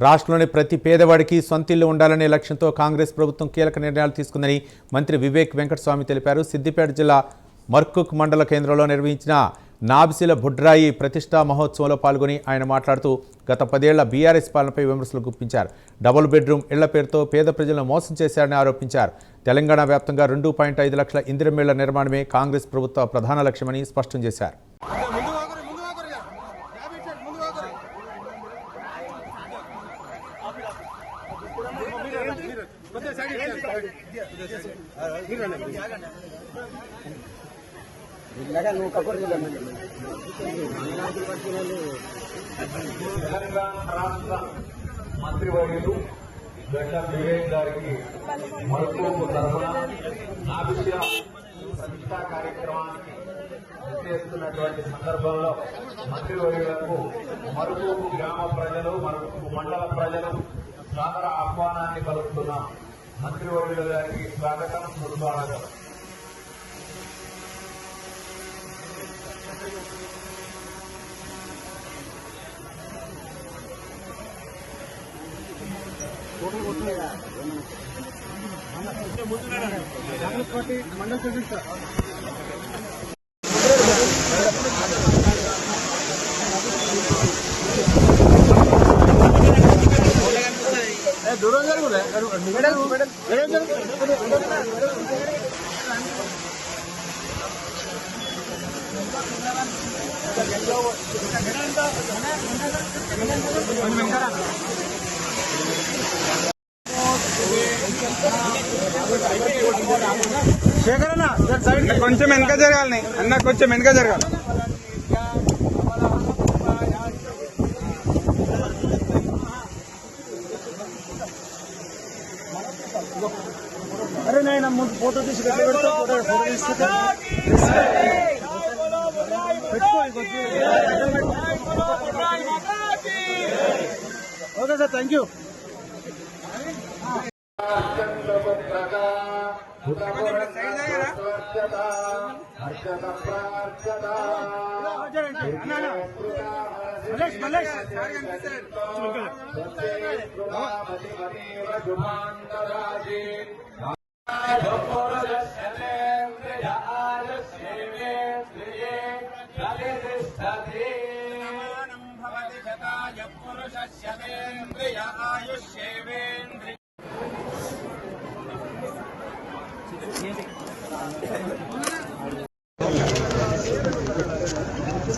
రాష్ట్రంలోని ప్రతి పేదవాడికి సొంతిల్లు ఉండాలనే లక్ష్యంతో కాంగ్రెస్ ప్రభుత్వం కీలక నిర్ణయాలు తీసుకుందని మంత్రి వివేక్ వెంకటస్వామి తెలిపారు. సిద్దిపేట జిల్లా మర్కుక్ మండల కేంద్రంలో నిర్వహించిన నాబిసిల బుడ్రాయి ప్రతిష్టా మహోత్సవంలో పాల్గొని ఆయన మాట్లాడుతూ గత 10 ఏళ్ల బీఆర్ఎస్ పాలనపై విమర్శలు గుప్పించారు. డబుల్ బెడ్రూమ్ ఇళ్ల పేరుతో పేద ప్రజలను మోసం చేశారని ఆరోపించారు. తెలంగాణ వ్యాప్తంగా 2.5 లక్షల ఇందిరమిళ్ల నిర్మాణమే కాంగ్రెస్ ప్రభుత్వ ప్రధాన లక్ష్యమని స్పష్టం చేశారు. తెలంగాణ రాష్ట్ర మంత్రివర్యులు గడ్డ వివేక్ గారికి మరుపు తరఫున నాబిసిల ప్రతిష్టా కార్యక్రమానికి చేస్తున్నటువంటి సందర్భంలో మంత్రివర్యులకు మరుపు గ్రామ ప్రజలు మరుపు మండల ప్రజలు సాదర ఆహ్వానాన్ని పలుకుతున్నాం. మంత్రివర్యుల గారికి స్వాగతం, సుస్వాగతం. మండల ప్రెసిడెంట్ సార్ దూరం కొంచెం వెనక జరగాలి అన్న, కొంచెం వెనక జరగాలి. అరే నేను ముందు ఫోటో తీసి పెడతా, ఫోటో తీసుకుంటా okay sir, thank you.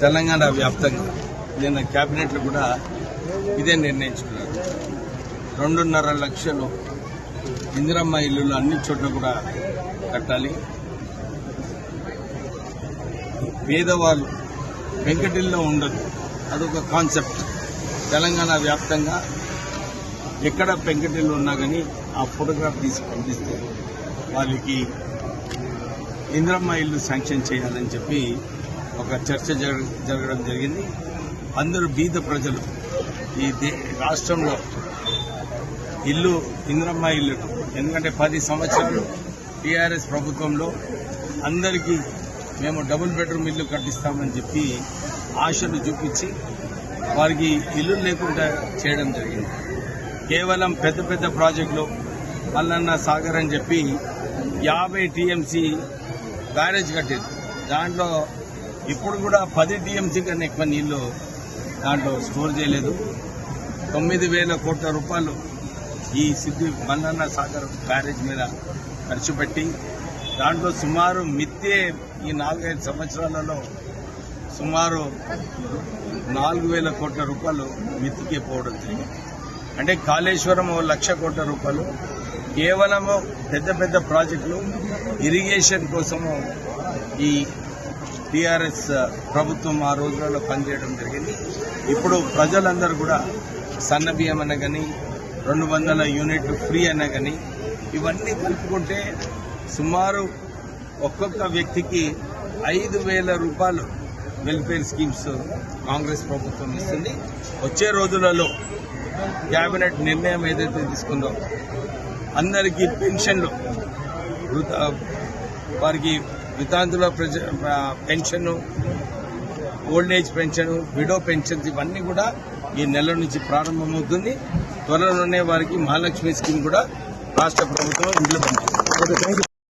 Telangana వ్యాప్తంగా నిన్న కేబినెట్లు కూడా ఇదే నిర్ణయించుకున్నారు. 2.5 లక్షలు ఇందిరమ్మ ఇల్లులు అన్ని చోట్ల కూడా కట్టాలి. పేదవాళ్ళు వెంకటిల్లో ఉండదు, అదొక కాన్సెప్ట్. తెలంగాణ వ్యాప్తంగా ఎక్కడ పెంకటిల్లు ఉన్నా కానీ ఆ ఫోటోగ్రాఫ్ తీసి పంపిస్తే వాళ్ళకి ఇందిరమ్మ ఇల్లు శాంక్షన్ చేయాలని చెప్పి ఒక చర్చ జరగడం జరిగింది. అందరూ బీద ప్రజలు ఈ రాష్ట్రంలో ఇల్లు ఇందిరమ్మ ఇల్లు, ఎందుకంటే 10 సంవత్సరాలు టీఆర్ఎస్ ప్రభుత్వంలో అందరికీ మేము డబుల్ బెడ్రూమ్ ఇల్లు కట్టిస్తామని చెప్పి ఆశలు చూపించి వారికి ఇల్లు లేకుండా చేయడం జరిగింది. కేవలం పెద్ద పెద్ద ప్రాజెక్టులు మల్లన్న సాగర్ అని చెప్పి 50 టీఎంసీ బ్యారేజ్ కట్టేది. దాంట్లో ఇప్పుడు కూడా 10 టీఎంసీ కన్నా ఎక్కువ నీళ్లు దాంట్లో స్టోర్ చేయలేదు. 9,000 కోట్ల రూపాయలు ఈ మల్లన్న సాగర్ బ్యారేజ్ మీద ఖర్చు పెట్టి దాంట్లో సుమారు మిత్తే ఈ 4-5 సంవత్సరాలలో సుమారు 4,000 కోట్ల రూపాయలు మిత్తికే పోవడం జరిగింది. అంటే కాళేశ్వరం 1,00,000 కోట్ల రూపాయలు కేవలము పెద్ద పెద్ద ప్రాజెక్టులు ఇరిగేషన్ కోసము ఈ టీఆర్ఎస్ ప్రభుత్వం ఆ రోజులలో పనిచేయడం జరిగింది. ఇప్పుడు ప్రజలందరూ కూడా సన్న బియ్యం అన్న కానీ 200 యూనిట్లు ఫ్రీ అన్న కానీ ఇవన్నీ కలుపుకుంటే సుమారు ఒక్కొక్క వ్యక్తికి 5,000 రూపాయలు వెల్ఫేర్ స్కీమ్స్ కాంగ్రెస్ ప్రభుత్వం ఇస్తుంది. వచ్చే రోజులలో కేబినెట్ నిర్ణయం ఏదైతే తీసుకుందో అందరికీ పెన్షన్లు, వారికి వితాంతుల pension, old age pension, widow pensions ఇవన్నీ కూడా ఈ నెల నుంచి ప్రారంభమవుతుంది. త్వరలోనే వారికి మహాలక్ష్మి స్కీమ్ కూడా రాష్ట్ర ప్రభుత్వం ఇంప్లిమెంట్ చేస్తుంది.